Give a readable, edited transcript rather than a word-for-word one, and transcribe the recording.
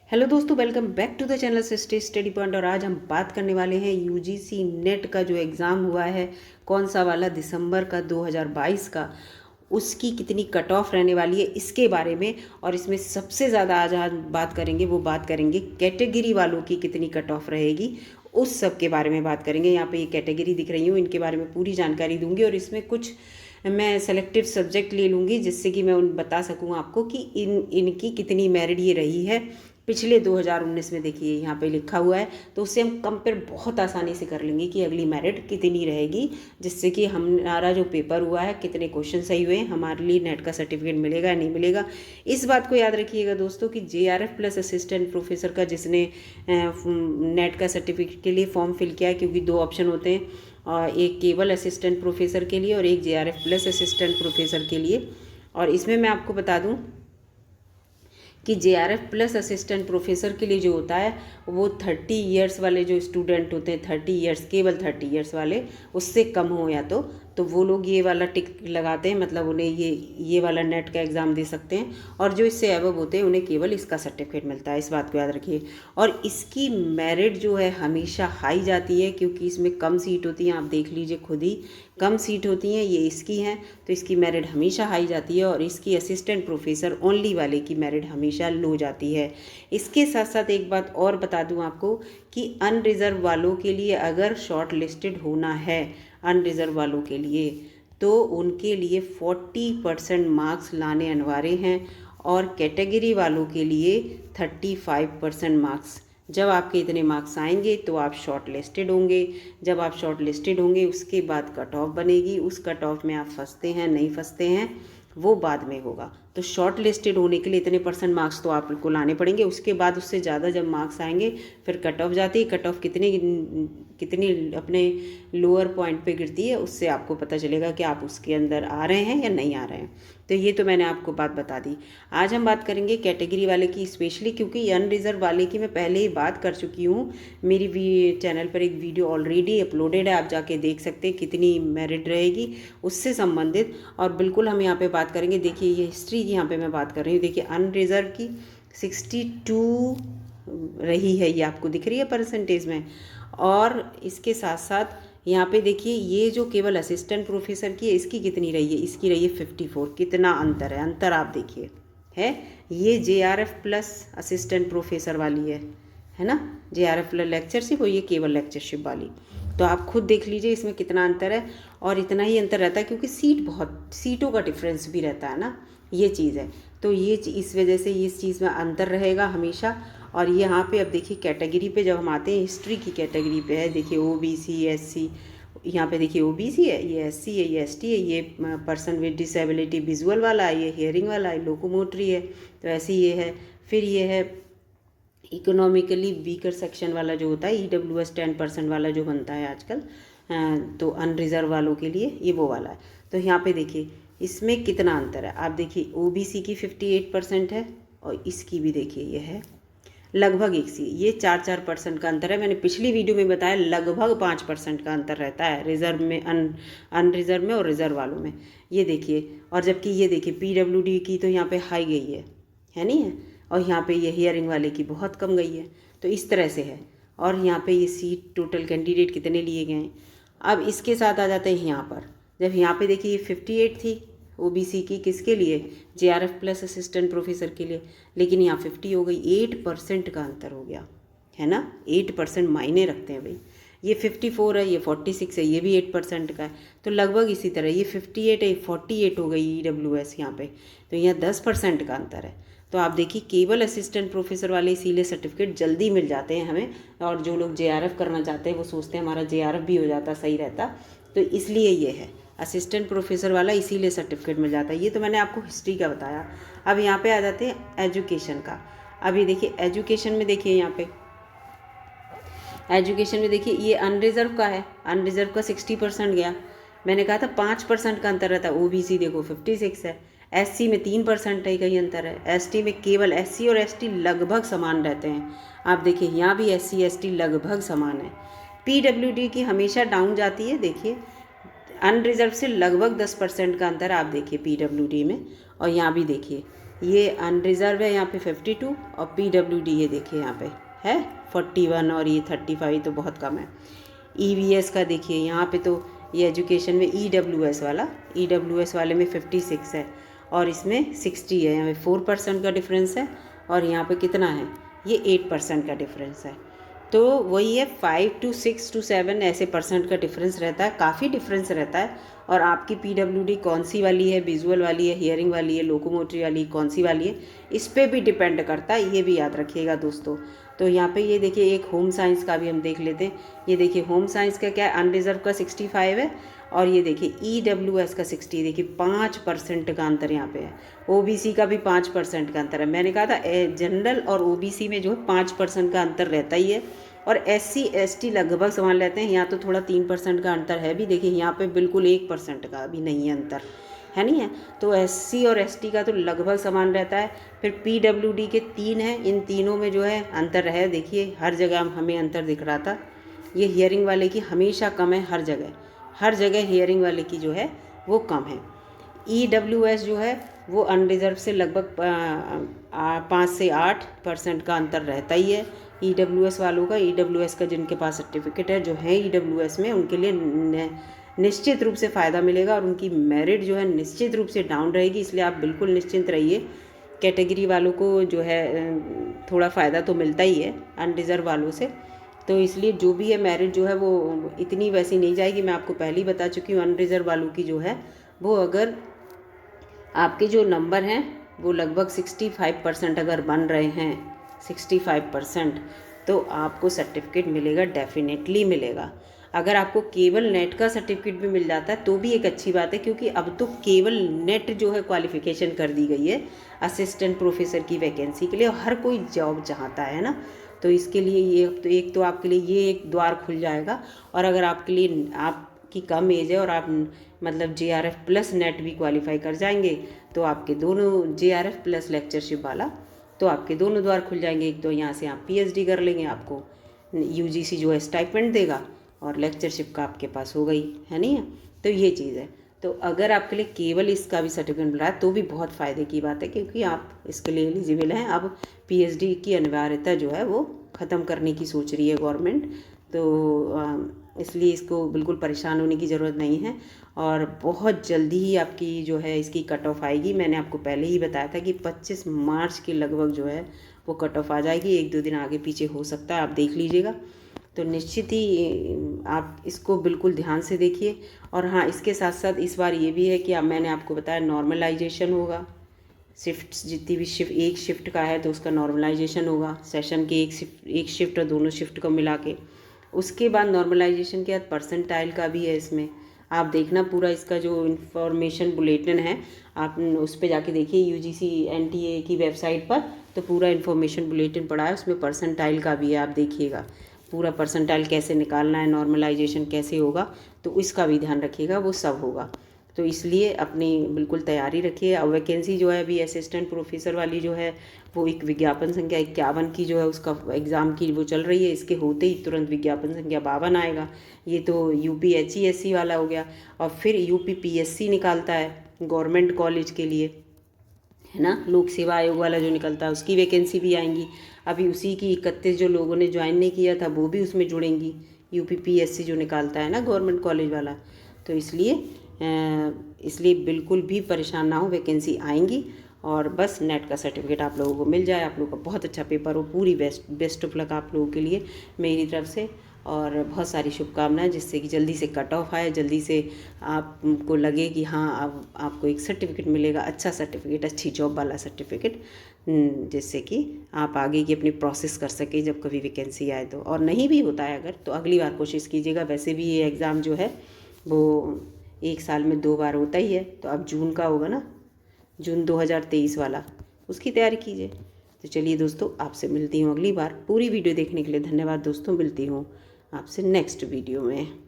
Hello दोस्तों, welcome back to the channel sister study point. और आज हम बात करने वाले हैं यूजीसी नेट का जो एग्ज़ाम हुआ है, कौन सा वाला, दिसंबर का 2022 का, उसकी कितनी कट ऑफ रहने वाली है इसके बारे में। और इसमें सबसे ज़्यादा आज बात करेंगे, वो बात करेंगे कैटेगरी वालों की कितनी कट ऑफ रहेगी, उस सब के बारे में बात करेंगे। यहाँ पे ये कैटेगरी दिख रही हूँ, इनके बारे में पूरी जानकारी दूंगी और इसमें कुछ मैं सेलेक्टिव सब्जेक्ट ले लूँगी जिससे कि मैं उन बता सकूँ आपको कि इनकी कितनी मेरिट ये रही है पिछले 2019 में। देखिए यहाँ पे लिखा हुआ है, तो उससे हम कंपेयर बहुत आसानी से कर लेंगे कि अगली मेरिट कितनी रहेगी, जिससे कि हमारा जो पेपर हुआ है, कितने क्वेश्चन सही हुए हैं, हमारे लिए नेट का सर्टिफिकेट मिलेगा या नहीं मिलेगा। इस बात को याद रखिएगा दोस्तों कि JRF प्लस असिस्टेंट प्रोफेसर का जिसने नेट का सर्टिफिकेट के लिए फॉर्म फिल किया है, क्योंकि दो ऑप्शन होते हैं, और एक केवल असिस्टेंट प्रोफेसर के लिए और एक JRF प्लस असिस्टेंट प्रोफेसर के लिए। और इसमें मैं आपको बता दूं कि JRF प्लस असिस्टेंट प्रोफेसर के लिए जो होता है वो 30 इयर्स वाले जो स्टूडेंट होते हैं, 30 इयर्स, केवल 30 इयर्स वाले, उससे कम हो या तो वो लोग ये वाला टिक लगाते हैं, मतलब उन्हें ये वाला नेट का एग्ज़ाम दे सकते हैं। और जो इससे एबव होते हैं उन्हें केवल इसका सर्टिफिकेट मिलता है, इस बात को याद रखिए। और इसकी मेरिट जो है हमेशा हाई जाती है, क्योंकि इसमें कम सीट होती हैं, आप देख लीजिए खुद ही, कम सीट होती हैं, ये इसकी हैं, तो इसकी मेरिट हमेशा हाई जाती है। और इसकी असिस्टेंट प्रोफेसर ओनली वाले की मेरिट हमेशा लो जाती है। इसके साथ साथ एक बात और बता दूं आपको कि अनरिजर्व वालों के लिए अगर शॉर्ट लिस्टेड होना है, अनरिजर्व वालों के लिए, तो उनके लिए 40% मार्क्स लाने अनिवार्य हैं, और कैटेगरी वालों के लिए 35% मार्क्स। जब आपके इतने मार्क्स आएंगे तो आप शॉर्ट लिस्टेड होंगे। जब आप शॉर्ट लिस्टेड होंगे उसके बाद कट ऑफ बनेगी, उस कट ऑफ में आप फंसते हैं नहीं फंसते हैं वो बाद में होगा। तो शॉर्ट लिस्टेड होने के लिए इतने % मार्क्स तो आपको लाने पड़ेंगे। उसके बाद उससे ज़्यादा जब मार्क्स आएंगे फिर कट ऑफ जाती है। कट ऑफ कितनी अपने लोअर पॉइंट पे गिरती है, उससे आपको पता चलेगा कि आप उसके अंदर आ रहे हैं या नहीं आ रहे हैं। तो ये तो मैंने आपको बात बता दी। आज हम बात करेंगे कैटेगरी वाले की स्पेशली, क्योंकि अनरिजर्व वाले की मैं पहले ही बात कर चुकी हूँ। मेरी चैनल पर एक वीडियो ऑलरेडी अपलोडेड है, आप जाके देख सकते हैं कितनी मेरिट रहेगी उससे संबंधित। और बिल्कुल हम यहाँ पे बात करेंगे, देखिए ये हिस्ट्री की यहाँ पे मैं बात कर रही हूँ। देखिए अनरिजर्व की 62 रही है, ये आपको दिख रही है परसेंटेज में। और इसके साथ साथ यहाँ पे देखिए ये जो केवल असिस्टेंट प्रोफेसर की है, इसकी कितनी रही है, इसकी रही है 54। कितना अंतर है, अंतर आप देखिए है। ये JRF प्लस असिस्टेंट प्रोफेसर वाली है ना, JRF प्लस लेक्चरशिप, और ये केवल लेक्चरशिप वाली। तो आप खुद देख लीजिए इसमें कितना अंतर है। और इतना ही अंतर रहता है क्योंकि सीटों का डिफरेंस भी रहता है ना, ये चीज़ है। तो ये इस वजह से इस चीज़ में अंतर रहेगा हमेशा। और यहाँ पे अब देखिए कैटेगरी पे जब हम आते हैं, हिस्ट्री की कैटेगरी पे है, देखिए OBC SC, यहाँ पे देखिए OBC है, ये SC है, ये ST है, ये पर्सन विद डिसेबिलिटी विजुअल वाला है, ये हियरिंग वाला है, लोकोमोटरी है, तो ऐसे ये है। फिर ये है इकोनॉमिकली वीकर सेक्शन वाला जो होता है, EWS 10% वाला जो बनता है आजकल, तो अनरिजर्व वालों के लिए ये वो वाला है। तो यहाँ पे देखिए इसमें कितना अंतर है, आप देखिए OBC की 58% है, और इसकी भी देखिए ये है लगभग एक सी, ये 4% का अंतर है। मैंने पिछली वीडियो में बताया लगभग 5% का अंतर रहता है रिजर्व में, अनरिजर्व में और रिजर्व वालों में, ये देखिए। और जबकि ये देखिए PWD की तो यहाँ पे हाई गई है नहीं है, और यहाँ पे ये हियरिंग वाले की बहुत कम गई है। तो इस तरह से है। और यहाँ पे ये सीट टोटल कैंडिडेट कितने लिए गए हैं। अब इसके साथ आ जाते हैं यहाँ पर, जब यहाँ पे देखिए ये 58 थी OBC की, किसके लिए, JRF प्लस असिस्टेंट प्रोफेसर के लिए, लेकिन यहाँ 50 हो गई। 8% का अंतर हो गया है ना, 8% मायने रखते हैं भाई। ये 54 है, ये 46 है, ये भी 8% का है। तो लगभग इसी तरह ये 58 है, 48 हो गई EWS यहाँ पे, तो यहाँ 10% का अंतर है। तो आप देखिए केवल असिस्टेंट प्रोफेसर वाले इसीलिए सर्टिफिकेट जल्दी मिल जाते हैं हमें। और जो लोग JRF करना चाहते हैं वो सोचते हैं हमारा JRF भी हो जाता, सही रहता, तो इसलिए ये है असिस्टेंट प्रोफेसर वाला, इसीलिए सर्टिफिकेट मिल जाता है। ये तो मैंने आपको हिस्ट्री का बताया। अब यहाँ पे आ जाते हैं एजुकेशन का। अब ये देखिए एजुकेशन में, देखिए यहाँ पे एजुकेशन में देखिए ये अनरिजर्व का है, अनरिजर्व का 60% गया। मैंने कहा था 5% का अंतर रहता है। OBC देखो 56 है, SC में 3% का ही अंतर है, ST में केवल SC और ST लगभग समान रहते हैं। आप देखिए यहाँ भी SC ST लगभग समान है। PWD की हमेशा डाउन जाती है, देखिए अनरिजर्व से लगभग 10% का अंतर आप देखिए PWD में। और यहाँ भी देखिए ये अनरिज़र्व है यहाँ पे 52 और PWD ये देखिए यहाँ पे है 41 और ये 35 तो बहुत कम है। EVS का देखिए यहाँ पे तो ये एजुकेशन में EWS वाले में 56 है और इसमें 60 है। यहाँ पे 4% का डिफरेंस है और यहाँ पे कितना है, ये 8% का डिफरेंस है। तो वही है 5 to 6 to 7 ऐसे परसेंट का डिफरेंस रहता है, काफ़ी डिफरेंस रहता है। और आपकी PWD कौन सी वाली है, विजुअल वाली है, हियरिंग वाली है, लोकोमोटरी वाली कौन सी वाली है, इस पर भी डिपेंड करता है, ये भी याद रखिएगा दोस्तों। तो यहाँ पे ये देखिए एक होम साइंस का भी हम देख लेते हैं। ये देखिए होम साइंस का क्या है, अनरिजर्व का 65 है और ये देखिए EWS का 60, देखिए 5% का अंतर यहाँ पे है। OBC का भी 5% का अंतर है। मैंने कहा था जनरल और OBC में जो है 5% का अंतर रहता ही है और SC ST लगभग समान रहते हैं। यहाँ तो थोड़ा 3% का अंतर है भी, देखिए यहाँ पे बिल्कुल 1% का भी नहीं है अंतर, है नहीं है। तो SC और ST का तो लगभग समान रहता है। फिर PWD के 3 हैं, इन तीनों में जो है अंतर है, देखिए हर जगह हमें अंतर दिख रहा था। ये हियरिंग वाले की हमेशा कम है, हर जगह हियरिंग वाले की जो है वो कम है। EWS जो है वो अनरिजर्व से लगभग 5 से 8% का अंतर रहता ही है EWS वालों का। EWS का जिनके पास सर्टिफिकेट है, जो है EWS में, उनके लिए निश्चित रूप से फ़ायदा मिलेगा और उनकी मेरिट जो है निश्चित रूप से डाउन रहेगी, इसलिए आप बिल्कुल निश्चिंत रहिए। कैटेगरी वालों को जो है थोड़ा फ़ायदा तो मिलता ही है अनरिजर्व वालों से, तो इसलिए जो भी है मेरिट जो है वो इतनी वैसी नहीं जाएगी। मैं आपको पहले ही बता चुकी हूँ, अनरिजर्व वालों की जो है वो अगर आपके जो नंबर हैं वो लगभग 65% अगर बन रहे हैं, 65%, तो आपको सर्टिफिकेट मिलेगा, डेफिनेटली मिलेगा। अगर आपको केवल नेट का सर्टिफिकेट भी मिल जाता है तो भी एक अच्छी बात है, क्योंकि अब तो केवल नेट जो है क्वालिफ़िकेशन कर दी गई है असिस्टेंट प्रोफेसर की वैकेंसी के लिए, और हर कोई जॉब चाहता है ना। तो इसके लिए ये तो एक तो आपके लिए ये एक द्वार खुल जाएगा। और अगर आपके लिए आपकी कम एज है और आप मतलब JRF प्लस नेट भी क्वालिफाई कर जाएंगे तो आपके दोनों JRF प्लस लेक्चरशिप वाला, तो आपके दोनों द्वार खुल जाएंगे। एक तो यहाँ से आप PhD कर लेंगे, आपको UGC जो है स्टाइपेंड देगा और लेक्चरशिप का आपके पास हो गई, है नहीं है। तो ये चीज़ है। तो अगर आपके लिए केवल इसका भी सर्टिफिकेट मिल रहा है तो भी बहुत फ़ायदे की बात है, क्योंकि आप इसके लिए एलिजिबल हैं। अब PhD की अनिवार्यता जो है वो ख़त्म करने की सोच रही है गवर्नमेंट, तो इसलिए इसको बिल्कुल परेशान होने की ज़रूरत नहीं है और बहुत जल्दी ही आपकी जो है इसकी कट ऑफ आएगी। मैंने आपको पहले ही बताया था कि 25 मार्च के लगभग जो है वो कट ऑफ आ जाएगी, 1-2 दिन आगे पीछे हो सकता है, आप देख लीजिएगा। तो निश्चित ही आप इसको बिल्कुल ध्यान से देखिए। और हाँ, इसके साथ साथ इस बार ये भी है कि अब मैंने आपको बताया नॉर्मलाइजेशन होगा, शिफ्ट्स जितनी भी एक शिफ्ट का है तो उसका नॉर्मलाइजेशन होगा, सेशन के एक शिफ्ट और दोनों शिफ्ट को मिला के। उसके बाद नॉर्मलाइजेशन के बाद परसेंटाइल का भी है इसमें, आप देखना पूरा इसका जो इन्फॉर्मेशन बुलेटिन है आप उस पर जाके देखिए UGC NTA की वेबसाइट पर, तो पूरा इन्फॉर्मेशन बुलेटिन पड़ा है, उसमें परसेंटाइल का भी है, आप देखिएगा पूरा परसेंटाइल कैसे निकालना है, नॉर्मलाइजेशन कैसे होगा, तो इसका भी ध्यान रखिएगा, वो सब होगा। तो इसलिए अपनी बिल्कुल तैयारी रखिए। अब वैकेंसी जो है अभी असिस्टेंट प्रोफेसर वाली जो है वो एक विज्ञापन संख्या 51 की जो है उसका एग्ज़ाम की वो चल रही है, इसके होते ही तुरंत विज्ञापन संख्या 52 आएगा। ये तो UP HESC वाला हो गया। और फिर UP PSC निकालता है गवर्नमेंट कॉलेज के लिए, है ना, लोक सेवा आयोग वाला जो निकलता है, उसकी वैकेंसी भी आएंगी। अभी उसी की 31 जो लोगों ने ज्वाइन नहीं किया था वो भी उसमें जुड़ेंगी, UP PSC जो निकालता है ना गवर्नमेंट कॉलेज वाला। तो इसलिए बिल्कुल भी परेशान ना हो, वैकेंसी आएंगी और बस नेट का सर्टिफिकेट आप लोगों को मिल जाए, आप लोगों का बहुत अच्छा पेपर हो। पूरी बेस्ट ऑफ लक आप लोगों के लिए मेरी तरफ से, और बहुत सारी शुभकामनाएं, जिससे कि जल्दी से कट ऑफ आए, जल्दी से आपको लगे कि हाँ अब आपको एक सर्टिफिकेट मिलेगा, अच्छा सर्टिफिकेट, अच्छी जॉब वाला सर्टिफिकेट, जिससे कि आप आगे की अपनी प्रोसेस कर सके जब कभी वैकेंसी आए तो। और नहीं भी होता है अगर तो अगली बार कोशिश कीजिएगा। वैसे भी ये एग्ज़ाम जो है वो 1 साल में 2 बार होता ही है, तो अब जून का होगा ना, जून 2023 वाला, उसकी तैयारी कीजिए। तो चलिए दोस्तों, आपसे मिलती हूँ अगली बार। पूरी वीडियो देखने के लिए धन्यवाद दोस्तों, मिलती हूँ आपसे नेक्स्ट वीडियो में।